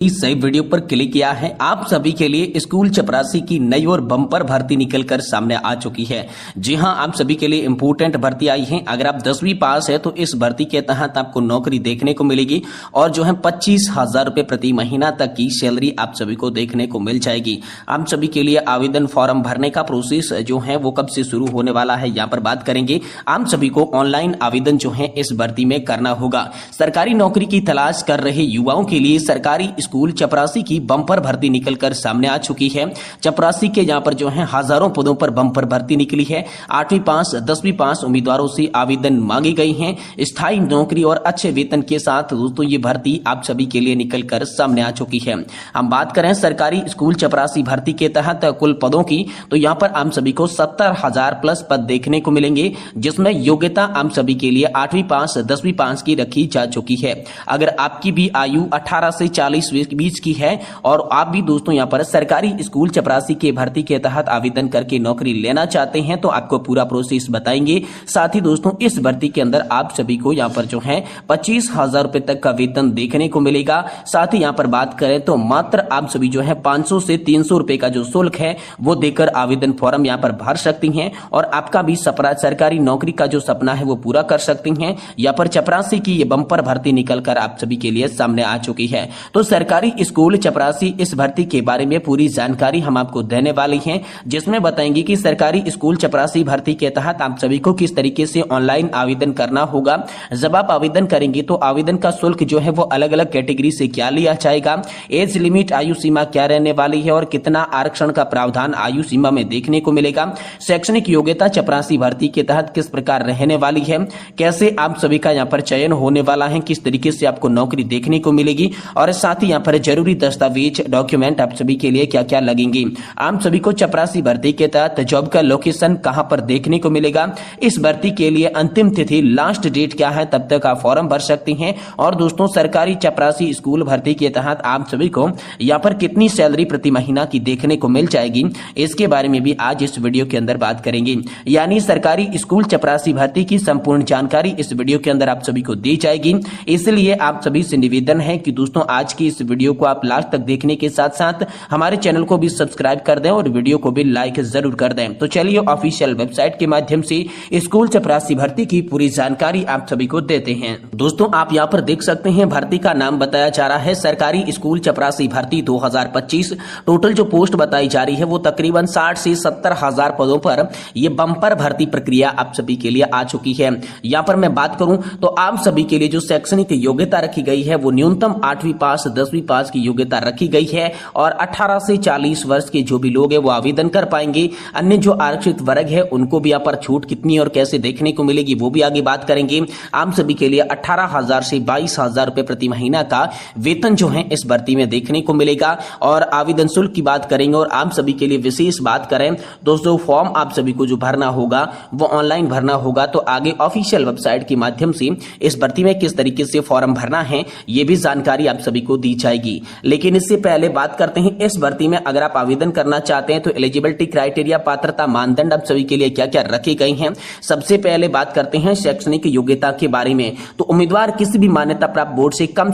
इस सही वीडियो पर क्लिक किया है। आप सभी के लिए स्कूल चपरासी की नई और बम्पर भर्ती निकलकर सामने आ चुकी है। जी हां, आप सभी के लिए इंपोर्टेंट भर्ती आई है। अगर आप 10वीं पास है तो इस भर्ती के तहत आपको नौकरी देखने को मिलेगी और जो है 25,000 रुपए प्रति महीना तक की सैलरी आप सभी को देखने को मिल जाएगी। आप सभी के लिए आवेदन फॉर्म भरने का प्रोसेस जो है वो कब से शुरू होने वाला है, यहाँ पर बात करेंगे। आप सभी को ऑनलाइन आवेदन जो है इस भर्ती में करना होगा। सरकारी नौकरी की तलाश कर रहे युवाओं के लिए सरकारी स्कूल चपरासी की बम्पर भर्ती निकलकर सामने आ चुकी है। चपरासी के यहाँ पर जो है हजारों पदों पर बम्पर भर्ती निकली है। 8वीं पास 10वीं पास उम्मीदवारों से आवेदन मांगी गई हैं। स्थायी नौकरी और अच्छे वेतन के साथ दोस्तों ये भर्ती आप सभी के लिए निकलकर सामने आ चुकी है। हम बात करें सरकारी स्कूल चपरासी भर्ती के तहत कुल पदों की, तो यहाँ पर आप सभी को 70,000 प्लस पद देखने को मिलेंगे, जिसमें योग्यता आप सभी के लिए 8वीं पास 10वीं पास की रखी जा चुकी है। अगर आपकी भी आयु 18 से 40 बीच की है और आप भी दोस्तों यहाँ पर सरकारी स्कूल चपरासी के भर्ती के तहत आवेदन करके नौकरी लेना चाहते हैं तो आपको पूरा प्रोसेस बताएंगे। साथ ही दोस्तों इस भर्ती के अंदर आप सभी को यहाँ पर जो है 25,000 रुपए तक का वेतन देखने को मिलेगा। साथ ही यहाँ पर बात करें तो मात्र आप सभी जो है 500 से 300 रुपए का जो शुल्क है वो देकर आवेदन फॉर्म यहाँ पर भर सकती हैं और आपका भी सरकारी नौकरी का जो सपना है वो पूरा कर सकती हैं। यहाँ पर चपरासी की ये बम्पर भर्ती निकलकर आप सभी के लिए सामने आ चुकी है। तो सरकारी स्कूल चपरासी इस भर्ती के बारे में पूरी जानकारी हम आपको देने वाली हैं, जिसमें बताएंगे कि सरकारी स्कूल चपरासी भर्ती के तहत आप सभी को किस तरीके से ऑनलाइन आवेदन करना होगा। जब आप आवेदन करेंगे तो आवेदन का शुल्क जो है वो अलग अलग कैटेगरी से क्या लिया जाएगा, एज लिमिट आयु सीमा क्या रहने वाली है और कितना आरक्षण का प्रावधान आयु सीमा में देखने को मिलेगा, शैक्षणिक योग्यता चपरासी भर्ती के तहत किस प्रकार रहने वाली है, कैसे आप सभी का यहाँ पर चयन होने वाला है, किस तरीके से आपको नौकरी देखने को मिलेगी और साथ ही यहाँ पर जरूरी दस्तावेज डॉक्यूमेंट आप सभी के लिए क्या क्या लगेंगे। आप सभी को चपरासी भर्ती के तहत जॉब का लोकेशन कहां पर देखने को मिलेगा, इस भर्ती के लिए अंतिम तिथि लास्ट डेट क्या है, तब तक आप फॉर्म भर सकती हैं। और दोस्तों सरकारी चपरासी स्कूल भर्ती के तहत आप सभी को यहाँ पर कितनी सैलरी प्रति महीना की देखने को मिल जाएगी, इसके बारे में भी आज इस वीडियो के अंदर बात करेंगे। यानी सरकारी स्कूल चपरासी भर्ती की संपूर्ण जानकारी इस वीडियो के अंदर आप सभी को दी जाएगी। इसलिए आप सभी से निवेदन है कि दोस्तों आज की इस वीडियो को आप लास्ट तक देखने के साथ साथ हमारे चैनल को भी सब्सक्राइब कर दें और वीडियो को भी लाइक जरूर कर दें। तो चलिए ऑफिशियल वेबसाइट के माध्यम से स्कूल चपरासी भर्ती की पूरी जानकारी आप सभी को देते हैं। दोस्तों आप यहाँ पर देख सकते हैं भर्ती का नाम बताया जा रहा है सरकारी स्कूल चपरासी भर्ती 2025। टोटल जो पोस्ट बताई जा रही है वो तकरीबन 60 से 70,000 पदों पर ये बम्पर भर्ती प्रक्रिया आप सभी के लिए आ चुकी है। यहाँ पर मैं बात करूं तो आप सभी के लिए जो शैक्षणिक योग्यता रखी गई है वो न्यूनतम 8वीं पास 10वीं पास की योग्यता रखी गई है और 18 से 40 वर्ष के जो भी लोग हैं वो आवेदन कर पाएंगे। अन्य जो आरक्षित वर्ग है उनको भी यहाँ पर छूट कितनी और कैसे देखने को मिलेगी वो भी आगे बात करेंगे। आप सभी के लिए 18,000 से 22,000 रुपए प्रति महीना का वेतन जो है इस भर्ती में देखने को मिलेगा। और आवेदन शुल्क की बात करेंगे और आप सभी के लिए विशेष बात करें दोस्तों फॉर्म आप सभी को जो भरना होगा वो ऑनलाइन भरना होगा। तो आगे ऑफिशियल वेबसाइट के माध्यम से इस भर्ती में किस तरीके से फॉर्म भरना है ये भी जानकारी आप सभी को दी जाएगी। लेकिन इससे पहले बात करते हैं इस भर्ती में अगर आप आवेदन करना चाहते हैं तो एलिजिबिलिटी क्राइटेरिया पात्रता मानदंड आप सभी के लिए क्या क्या रखे गए हैं। सबसे पहले बात करते हैं शैक्षणिक योग्यता के बारे में। तो उम्मीदवार किसी भी मान्यता प्राप्त बोर्ड से कम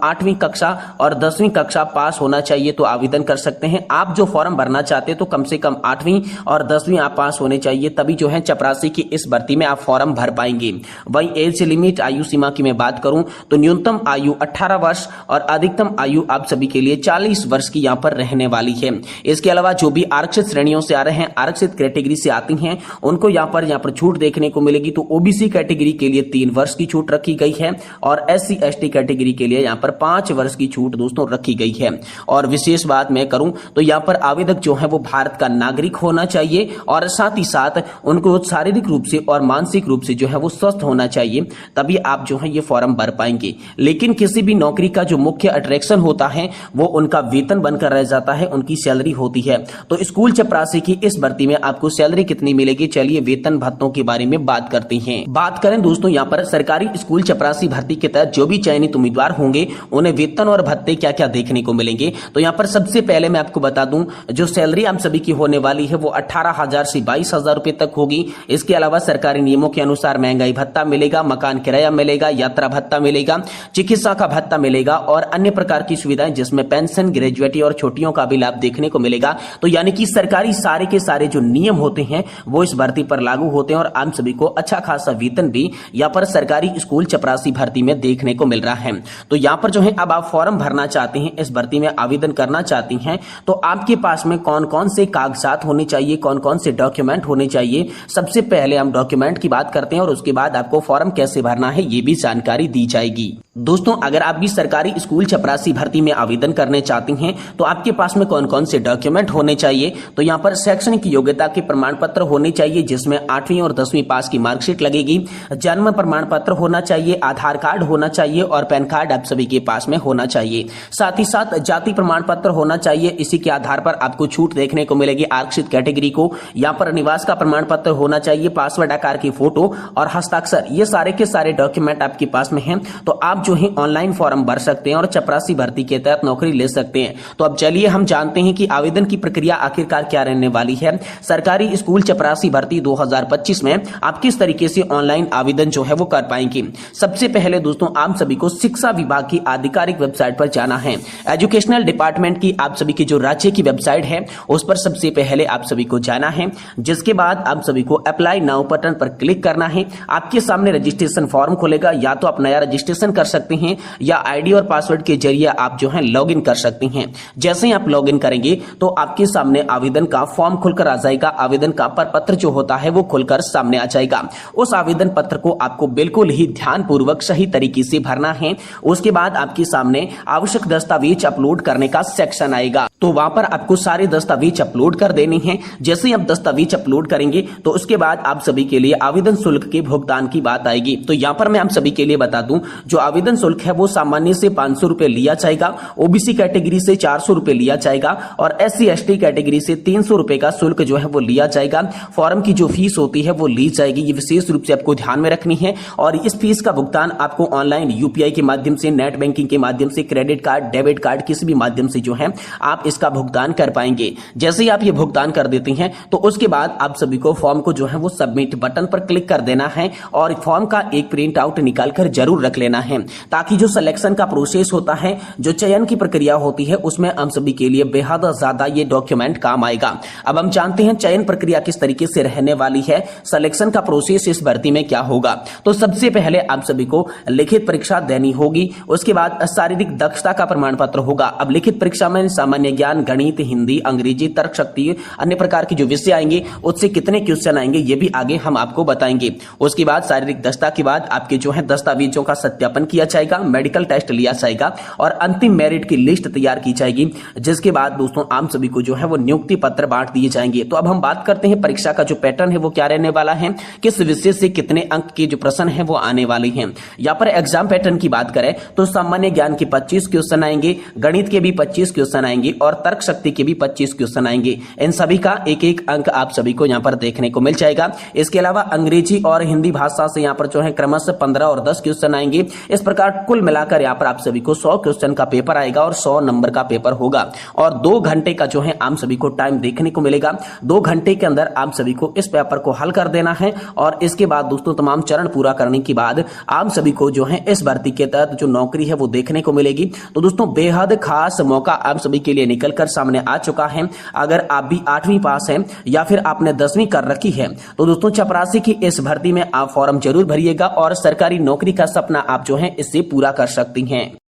8वीं कक्षा और 10वीं कक्षा पास होना चाहिए तो आवेदन कर सकते हैं। आप जो फॉर्म भरना चाहते हैं तो कम से कम 8वीं और 10वीं आप पास होने चाहिए, तभी जो है चपरासी की इस भर्ती में आप फॉर्म भर पाएंगे। वही एज लिमिट आयु सीमा की मैं बात करूं तो न्यूनतम आयु 18 वर्ष और अधिकतम आयु आप सभी के लिए 40 वर्ष की यहाँ पर रहने वाली है। इसके अलावा जो भी आरक्षित श्रेणियों से आ रहे हैं, आरक्षित कैटेगरी से आती हैं, उनको यहाँ पर छूट देखने को मिलेगी। तो ओबीसी कैटेगरी के लिए 3 वर्ष की छूट रखी गई है और एससी एसटी कैटेगरी के लिए यहाँ पर 5 वर्ष की छूट दोस्तों रखी गई है। और विशेष बात मैं करूं तो यहाँ पर आवेदक जो है वो भारत का नागरिक होना चाहिए और साथ ही साथ उनको शारीरिक रूप से और मानसिक रूप से जो है वो स्वस्थ होना चाहिए, तभी आप जो है ये फॉर्म भर पाएंगे। लेकिन किसी भी नौकरी का जो मुख्य अट्रैक्शन होता है वो उनका वेतन बनकर रह जाता है, उनकी सैलरी होती है। तो स्कूल चपरासी की इस भर्ती में आपको सैलरी कितनी मिलेगी, चलिए वेतन भत्तों के बारे में बात करते हैं। बात करें दोस्तों यहाँ पर सरकारी स्कूल चपरासी भर्ती के तहत जो भी चयनित उम्मीदवार होंगे उन्हें वेतन और भत्ते क्या क्या देखने को मिलेंगे। तो यहाँ पर सबसे पहले मैं आपको बता दूं जो सैलरी आप सभी की होने वाली है वो 18,000 से 22,000 रुपए तक होगी। इसके अलावा सरकारी नियमों के अनुसार महंगाई भत्ता मिलेगा, मकान किराया मिलेगा, यात्रा भत्ता मिलेगा, चिकित्सा का भत्ता मिलेगा और अन्य प्रकार प्रकार की सुविधाएं जिसमें पेंशन, ग्रेजुएटी और छुट्टियों का भी लाभ देखने को मिलेगा। तो यानी कि सरकारी सारे के सारे जो नियम होते हैं वो इस भर्ती पर लागू होते हैं और आप सभी को अच्छा खासा वेतन भी यहाँ पर सरकारी स्कूल चपरासी भर्ती में देखने को मिल रहा है। तो यहाँ पर जो है अब आप फॉर्म भरना चाहते हैं, इस भर्ती में आवेदन करना चाहती हैं, तो आपके पास में कौन कौन से कागजात होने चाहिए, कौन कौन से डॉक्यूमेंट होने चाहिए। सबसे पहले हम डॉक्यूमेंट की बात करते हैं और उसके बाद आपको फॉर्म कैसे भरना है ये भी जानकारी दी जाएगी। दोस्तों, अगर आप भी सरकारी स्कूल चपरासी भर्ती में आवेदन करने चाहती हैं तो आपके पास में कौन कौन से डॉक्यूमेंट होने चाहिए। तो यहाँ पर शैक्षणिक योग्यता के प्रमाण पत्र होने चाहिए जिसमें 8वीं और 10वीं पास की मार्कशीट लगेगी। जन्म प्रमाण पत्र होना चाहिए, आधार कार्ड होना चाहिए और पैन कार्ड आप सभी के पास में होना चाहिए। साथ ही साथ जाति प्रमाण पत्र होना चाहिए, इसी के आधार पर आपको छूट देखने को मिलेगी आरक्षित कैटेगरी को। यहाँ पर निवास का प्रमाण पत्र होना चाहिए, पासवर्ड आकार की फोटो और हस्ताक्षर, ये सारे के सारे डॉक्यूमेंट आपके पास में हैं। तो आप जो है ऑनलाइन फॉर्म भर सकते हैं और चपरासी भर्ती के तहत नौकरी ले सकते हैं। तो अब चलिए हम जानते हैं कि आवेदन की प्रक्रिया आखिरकार क्या रहने वाली है। सरकारी स्कूल चपरासी भर्ती 2025 में आप किस तरीके से ऑनलाइन आवेदन जो है वो कर पाएंगे। सबसे पहले दोस्तों आप सभी को शिक्षा विभाग की आधिकारिक वेबसाइट पर जाना है। एजुकेशनल डिपार्टमेंट की आप सभी की जो राज्य की वेबसाइट है उस पर सबसे पहले आप सभी को जाना है, जिसके बाद आप सभी को अप्लाई नाउ बटन पर क्लिक करना है। आपके सामने रजिस्ट्रेशन फॉर्म खुलेगा, या तो आप नया रजिस्ट्रेशन कर सकते हैं या आईडी और पासवर्ड के जरिए आप जो है लॉगिन कर सकते हैं। जैसे ही आप लॉगिन करेंगे तो आपके सामने आवेदन का फॉर्म खुलकर आ जाएगा। आवेदन का प्रपत्र जो होता है वो खुलकर सामने आ जाएगा। उस आवेदन पत्र को आपको बिल्कुल ही ध्यानपूर्वक सही तरीके से भरना है। उसके बाद आपके सामने आवश्यक दस्तावेज अपलोड करने का सेक्शन आएगा, तो वहां पर आपको सारे दस्तावेज अपलोड कर देने हैं। जैसे ही आप दस्तावेज अपलोड करेंगे तो उसके बाद आप सभी के लिए आवेदन शुल्क के भुगतान की बात आएगी। तो यहाँ पर मैं आप सभी के लिए बता दूं, जो आवेदन शुल्क है वो सामान्य से 500 रुपए लिया जाएगा, ओबीसी कैटेगरी से 400 रुपए लिया जाएगा और SC ST कैटेगरी से 300 रुपए का शुल्क जो है वो लिया जाएगा। फॉर्म की जो फीस होती है वो ली जाएगी, ये विशेष रूप से आपको ध्यान में रखनी है। और इस फीस का भुगतान आपको ऑनलाइन UPI के माध्यम से, नेट बैंकिंग के माध्यम से, क्रेडिट कार्ड, डेबिट कार्ड, किसी भी माध्यम से जो है आप इसका भुगतान कर पाएंगे। जैसे ही आप ये भुगतान कर देते हैं तो उसके बाद आप सभी को फॉर्म को जो है वो सबमिट बटन पर क्लिक कर देना है और फॉर्म का एक प्रिंट आउट निकाल कर जरूर रख लेना है, ताकि जो सिलेक्शन का प्रोसेस होता है, जो चयन की प्रक्रिया होती है, उसमें हम सभी के लिए बेहद ज्यादा ये डॉक्यूमेंट काम आएगा। अब हम जानते हैं चयन प्रक्रिया किस तरीके से रहने वाली है, सिलेक्शन का प्रोसेस इस भर्ती में क्या होगा। तो सबसे पहले आप सभी को लिखित परीक्षा देनी होगी, उसके बाद शारीरिक दक्षता का प्रमाण पत्र होगा। अब लिखित परीक्षा में सामान्य ज्ञान, गणित, हिंदी, अंग्रेजी, तर्क शक्ति, अन्य प्रकार के जो विषय आएंगे उससे कितने क्वेश्चन आएंगे ये भी आगे हम आपको बताएंगे। उसके बाद शारीरिक दक्षता के बाद आपके जो है दस्तावेजों का सत्यापन किया जाएगा, मेडिकल टेस्ट लिया जाएगा और अंतिम मेरिट की लिस्ट तैयार की जाएगी, जिसके बाद दोस्तों आप सभी को जो है वो नियुक्ति पत्र बांट दिए जाएंगे। तो अब हम बात करते हैं परीक्षा का जो पैटर्न है वो क्या रहने वाला है, किस विषय से कितने अंक के जो प्रश्न है वो आने वाले हैं। यहाँ पर एग्जाम पैटर्न की बात करें तो सामान्य ज्ञान के 25 क्वेश्चन आएंगे, गणित के भी 25 क्वेश्चन आएंगे और तर्क शक्ति के भी 25 क्वेश्चन आएंगे। इन सभी का एक एक अंक आप सभी को यहाँ पर देखने को मिल जाएगा। इसके अलावा अंग्रेजी और हिंदी भाषा से यहाँ पर जो है क्रमशः 15 और 10 क्वेश्चन आएंगे। इस प्रकार कुल मिलाकर यहाँ पर आप सभी को 100 क्वेश्चन का पेपर आएगा और 100 नंबर का पेपर होगा और 2 घंटे का जो है आप सभी को टाइम देखने को मिलेगा। 2 घंटे के अंदर आप सभी को इस पेपर को हल कर देना है और इसके बाद दोस्तों तमाम चरण पूरा करने के बाद आप सभी को जो है इस भर्ती के तहत जो नौकरी है वो देखने को मिलेगी। तो दोस्तों बेहद खास मौका आप सभी के लिए निकल कर सामने आ चुका है। अगर आप भी 8वीं पास हैं या फिर आपने 10वीं कर रखी है तो दोस्तों चपरासी की इस भर्ती में आप फॉर्म जरूर भरिएगा और सरकारी नौकरी का सपना आप जो है इससे पूरा कर सकती हैं।